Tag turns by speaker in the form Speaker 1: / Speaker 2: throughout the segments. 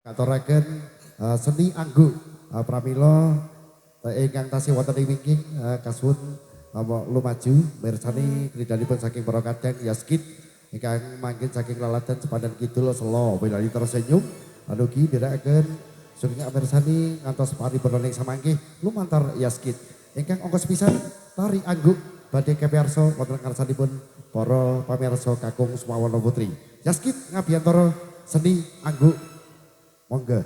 Speaker 1: Katuraken seni anggu pramila ingkang tasih wonten ing wingking kasuwun lumaju mirsani kridhanipun saking para kadang yaskit ingkang mangkin saking laladan sepadan kidul selo winali tersenyum anugi nderekaken sugeng mirsani ngantos paripurna ing samangke lumantar yaskit ingkang ongkos pisan tari anggu badhe kapiarsa wonten ngarsanipun para pamirsa kakung Sumawana Putri. Yaskit ngabiyantara seni anggu monggo.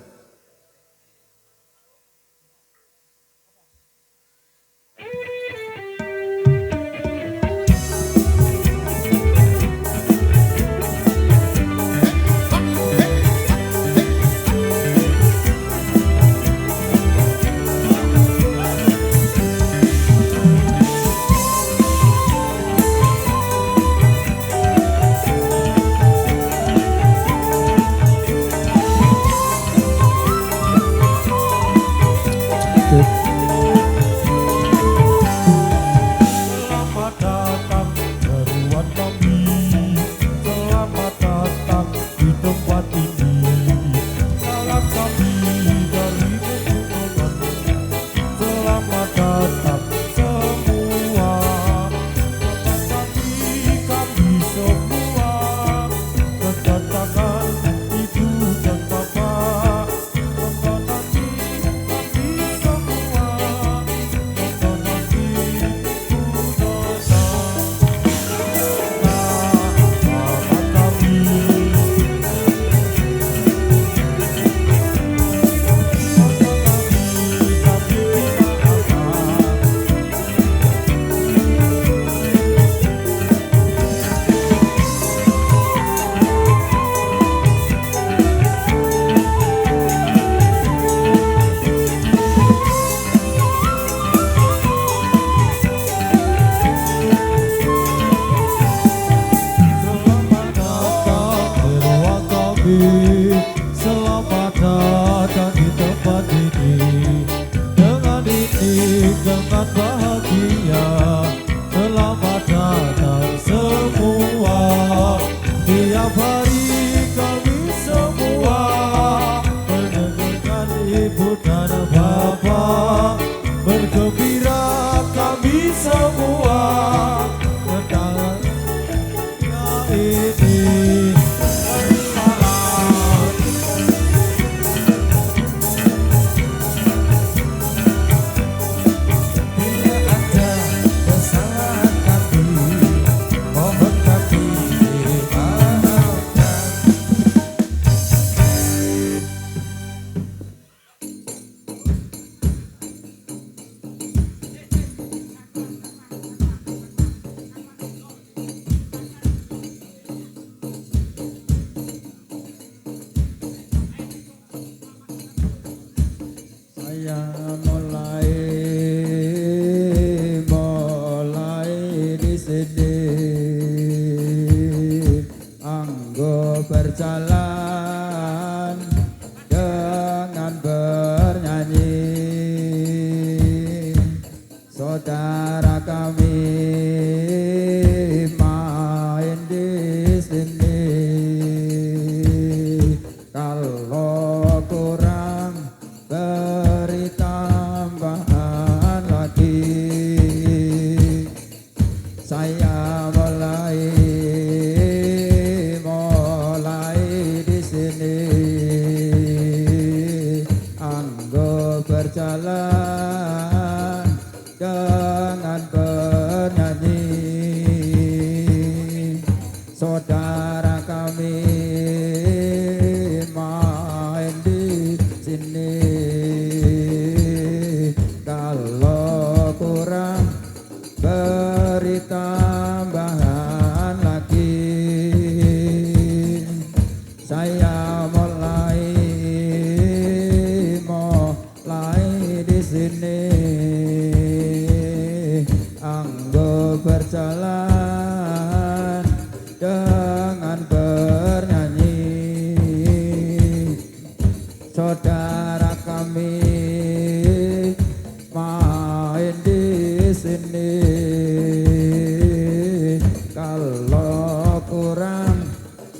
Speaker 2: Kalau kurang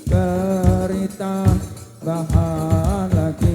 Speaker 2: beri tambahan lagi.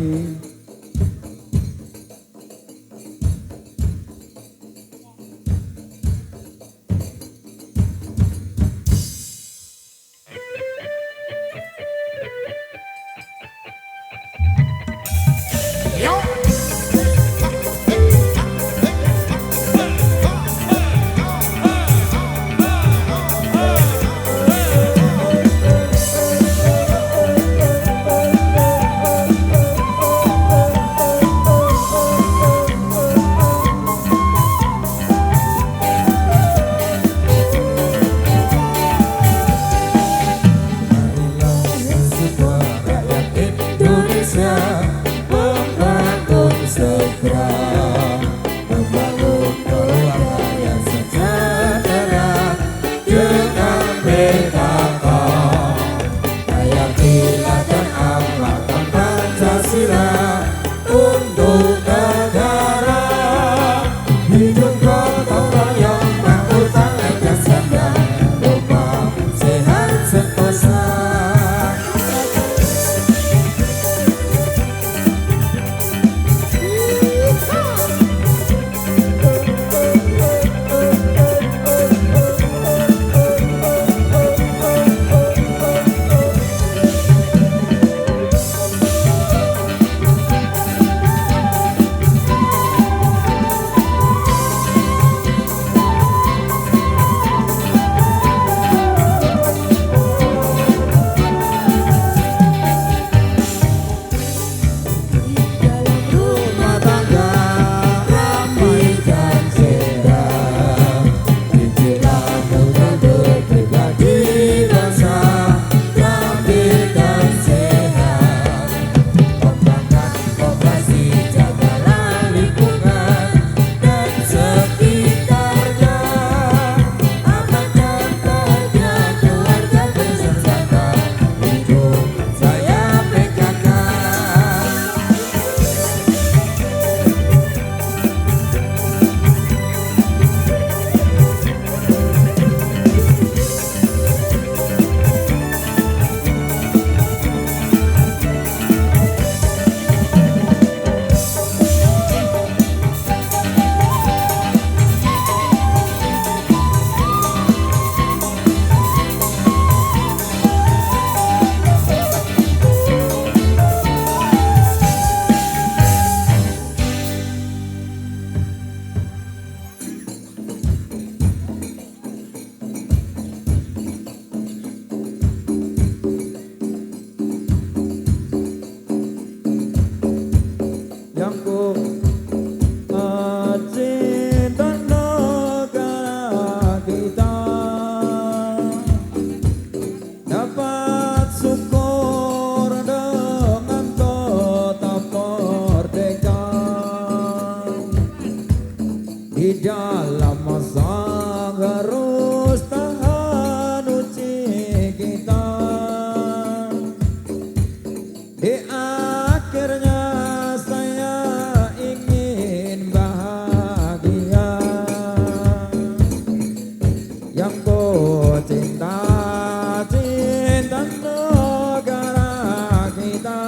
Speaker 2: yang ku cinta negara kita dapat syukur dengan tetap merdeka di dalam masa harus tahan uji kita di akhirnya saya ingin bahagia yang ku cinta cinta negara kita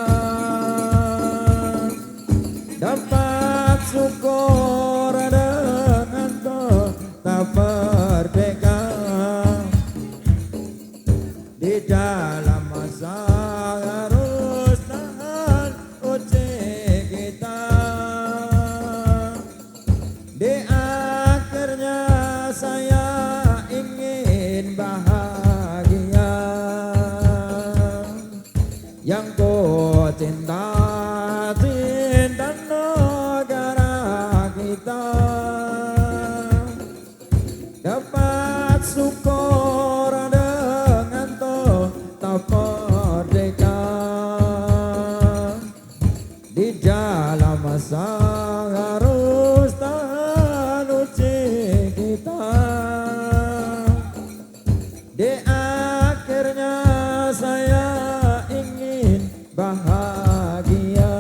Speaker 2: dapat syukur dengan tetap merdeka di dalam masa harus tahan uji kita di akhirnya saya ingin bahagia yang ku cinta cinta negara kita dapat syukur dengan tetap merdeka di dalam masa harus tahan uji kita di akhirnya saya ingin bahagia.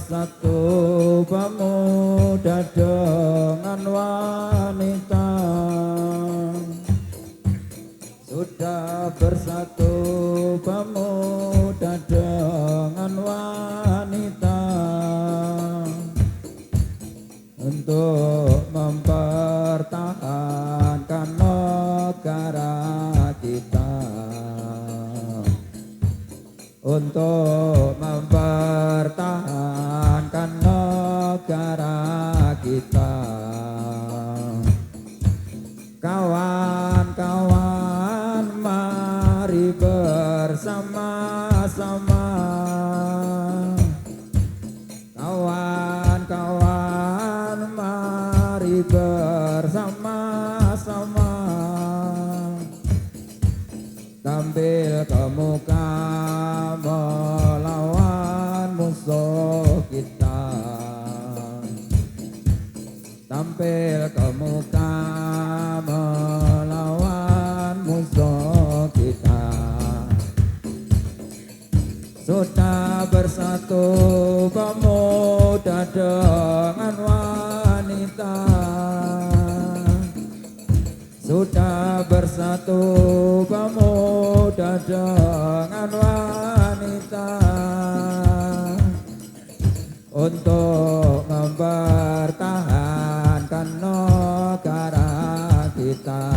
Speaker 2: bersatu pemuda dengan wanita. Sudah bersatu pemuda dengan wanita untuk mempertahankan negara kita, untuk mempertahankan negara kita. Kawan-kawan, mari bersama-sama. Kawan-kawan, mari bersama-sama. Tampil ke muka melawan musuh kita. Tampil ke muka melawan musuh kita. Sudah bersatu pemuda dengan wanita. Sudah bersatu pemuda dengan wanita untuk mempertahankan negara kita,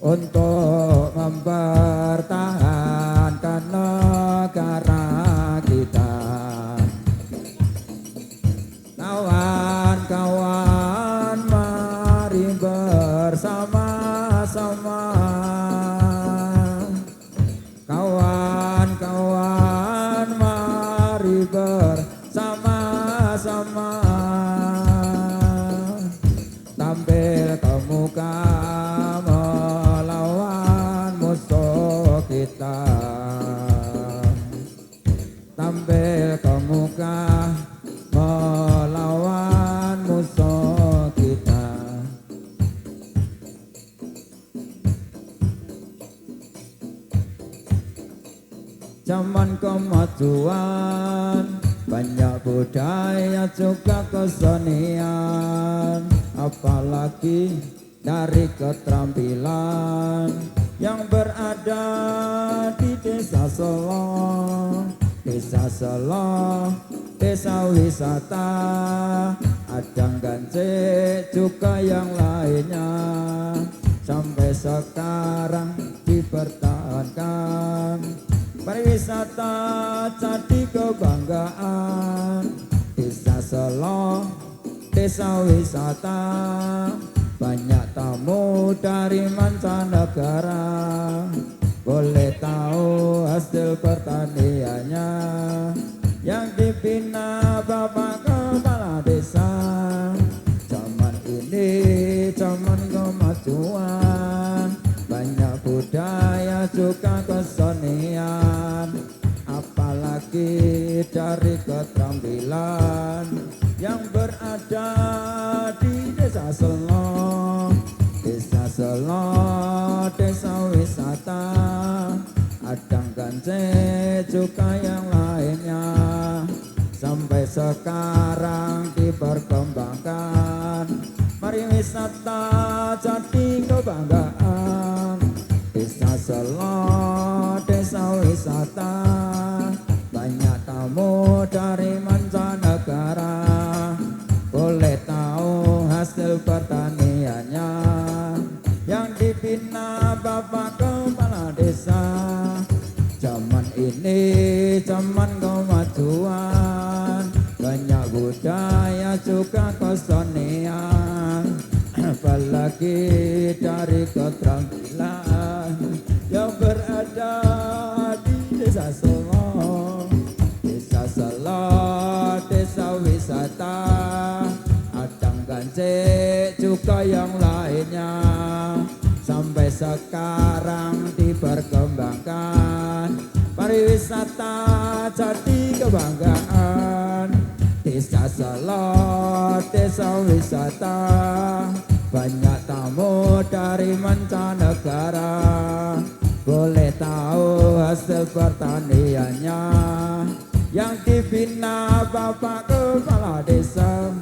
Speaker 2: untuk mempertahankan negara kita. Kawan-kawan, mari bersama-sama. Kawan-kawan, mari bersama-sama. Tampil ke muka melawan musuh kita. Tampil ke muka melawan musuh kita. Zaman kemajuan, banyak budaya juga kesenian, apalagi dari keterampilan yang berada di Desa Selo. Desa Selo, desa wisata, Adang Gancik juga yang lainnya, sampai sekarang dipertahankan. Pariwisata jadi kebanggaan. Desa Selo, desa wisata, banyak tamu dari mancanegara. Boleh tahu hasil pertaniannya yang dibina Bapak Kepala Desa. Zaman ini zaman kemajuan, banyak budaya juga kesenian, apalagi dari keterampilan yang berada di Desa Selo. Desa Selo, desa wisata, Adang Gancik juga yang lainnya, sampai sekarang diperkembangkan. Pariwisata jadi kebanggaan. Desa Selo, desa wisata, banyak tamu dari mancanegara. Boleh tahu hasil pertaniannya yang dibina Bapak Kepala Desa. Zaman ini zaman kemajuan, banyak budaya juga kesenian, apalagi dari keterampilan yang berada di Desa Selo. Desa Selo, desa wisata, Adang Gancik juga yang lainnya, sampai sekarang diperkembangkan. Pariwisata jadi kebanggaan. Desa Selo, desa wisata, banyak tamu dari mancanegara. Boleh tahu hasil pertaniannya yang dibina Bapak Kepala Desa.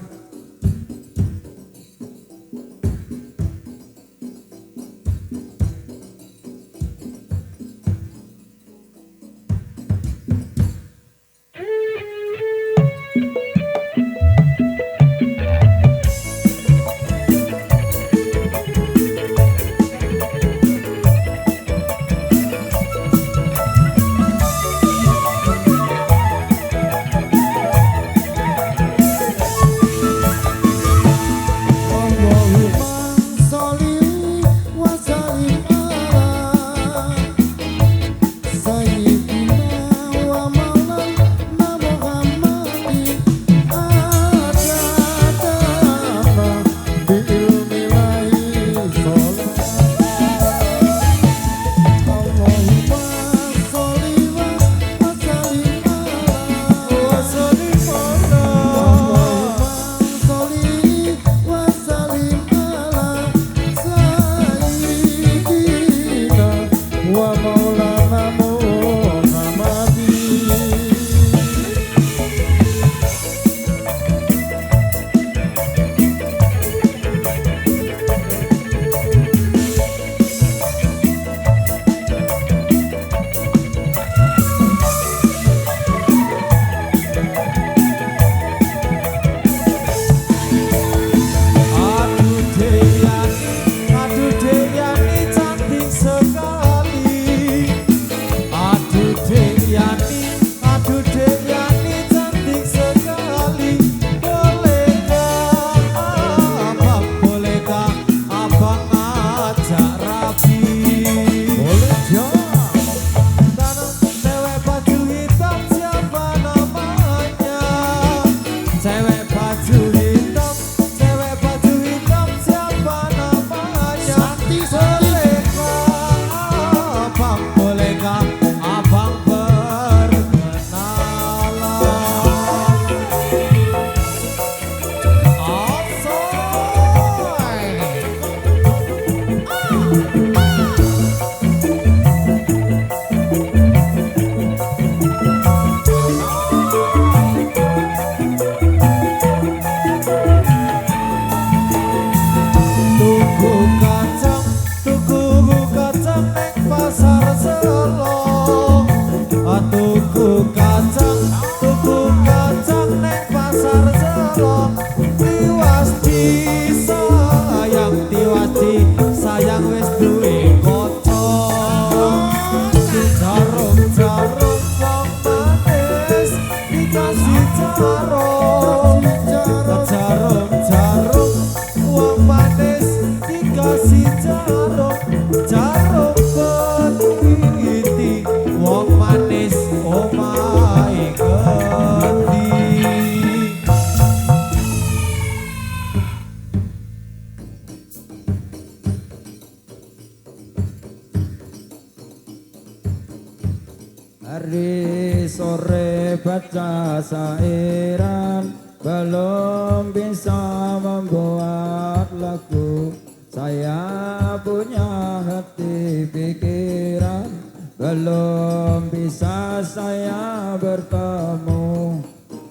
Speaker 2: Hari sore baca sairan, belum bisa membuat lagu. Saya punya hati pikiran, belum bisa saya bertemu.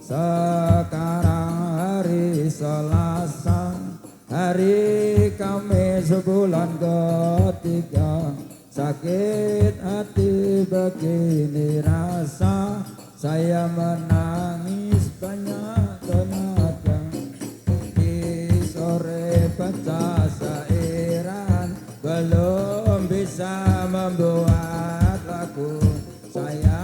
Speaker 2: Sekarang hari Selasa, hari Kamis bulan ketiga. Sakit hati begini rasa, saya menangis banyak tenaga. Di sore baca sairan, belum bisa membuat lagu. Saya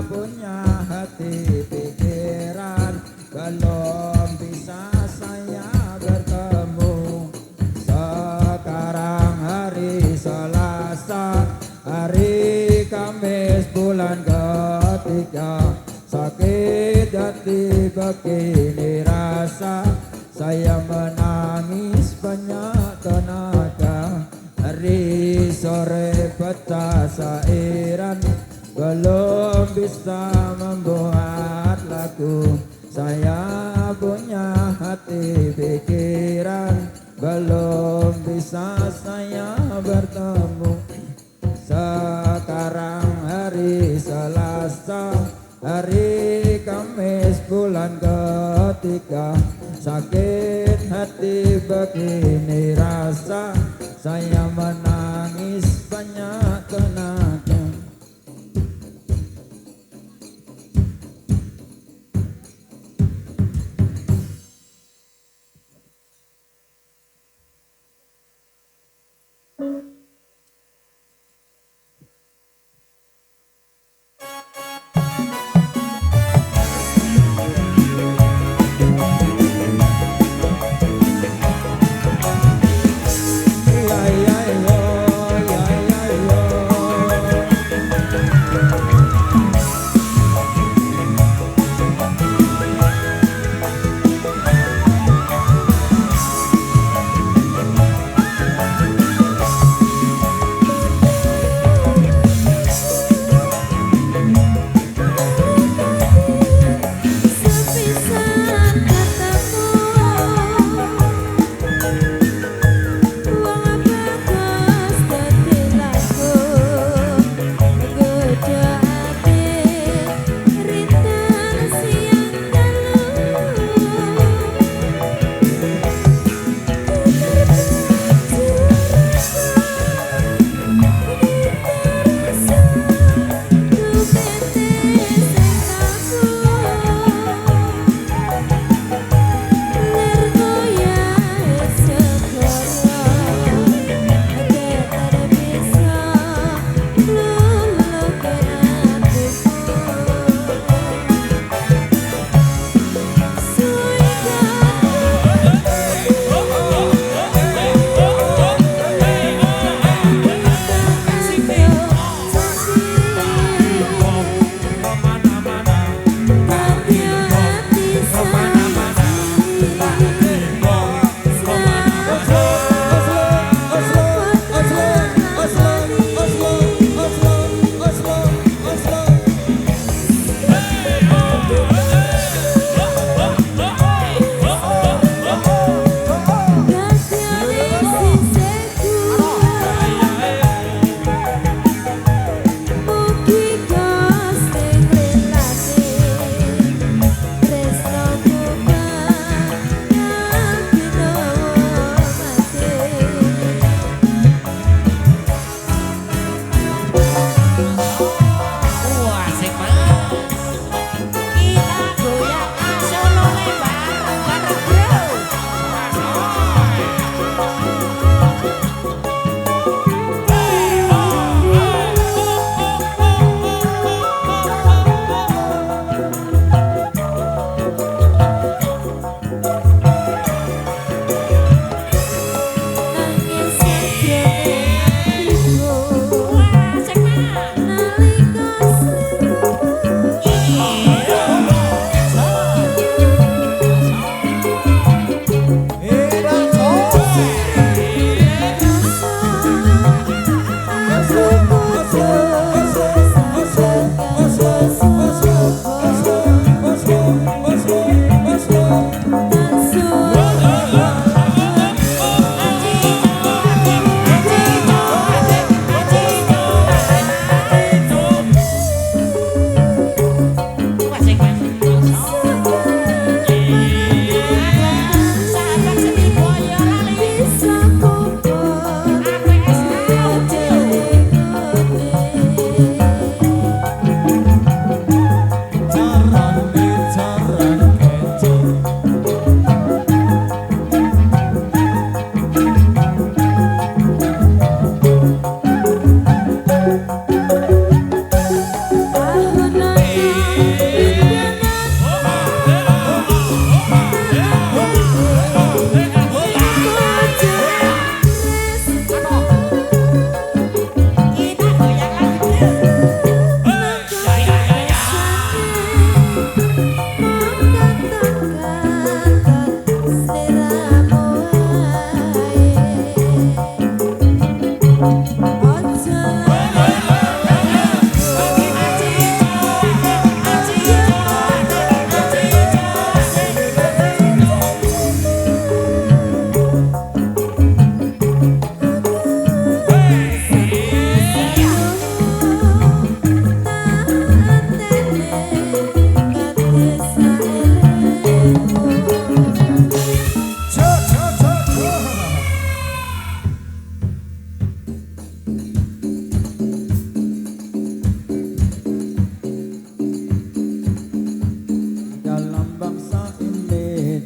Speaker 2: punya hati pikiran, belum bisa saya bertemu. Sekarang hari Selasa, hari Kamis bulan ketiga. Sakit hati begini rasa, saya menangis banyak tenaga. Hari sore baca sairan, belum bisa membuat lagu. Saya punya hati pikiran, belum bisa saya bertemu. Sekarang hari Selasa, hari bulan ketiga, sakit hati begini rasa, saya menangis banyak tenaga. Ya ya yo, ya ya yo.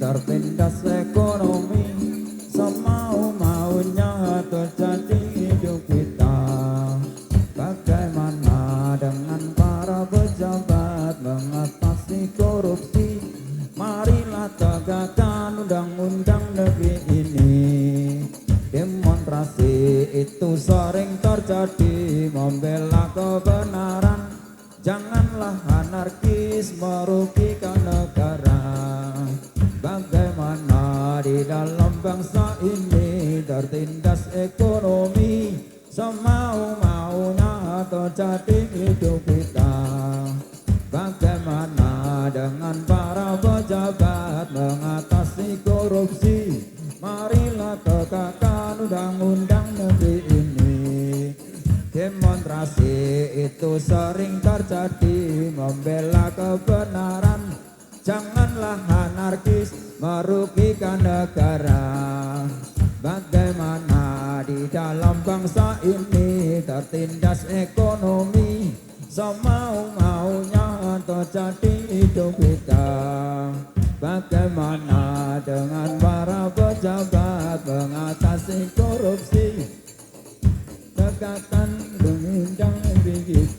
Speaker 2: tertindas ekonomi, semau-maunya terjadi hidup kita. Bagaimana dengan para pejabat mengatasi korupsi? Marilah tegakkan undang-undang negeri ini. Demonstrasi itu sering terjadi membela kebenaran. Janganlah anarkis merugikan negara. Bagaimana di dalam bangsa ini tertindas ekonomi, semau-maunya terjadi hidup kita. Bagaimana dengan para pejabat mengatasi korupsi? Marilah tegakkan undang-undang negeri ini. Demonstrasi itu sering terjadi membela kebenaran. Janganlah anarkis merugikan negara. Bagaimana di dalam bangsa ini tertindas ekonomi, semau-maunya terjadi hidup kita. Bagaimana dengan para pejabat mengatasi korupsi? Tegakkan undang-undang negeri kita.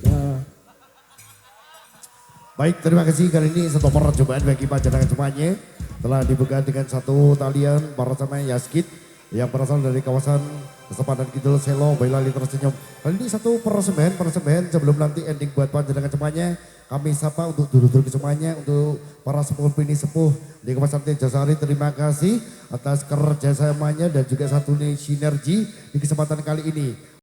Speaker 1: Baik, terima kasih. Kali ini satu percobaan bagi panjenengan semuanya telah dibuka dengan satu talian para sama Yaskit yang berasal dari kawasan Sepadan Kidul Selo Bailali Tersenyum. Kali ini satu persembahan sebelum nanti ending buat panjenengan semuanya. Kami sapa untuk duduk-duduk semuanya, untuk para sepuh bini sepuh di kawasan Tejasari. Terima kasih atas kerjasamanya dan juga satu sinergi di kesempatan kali ini.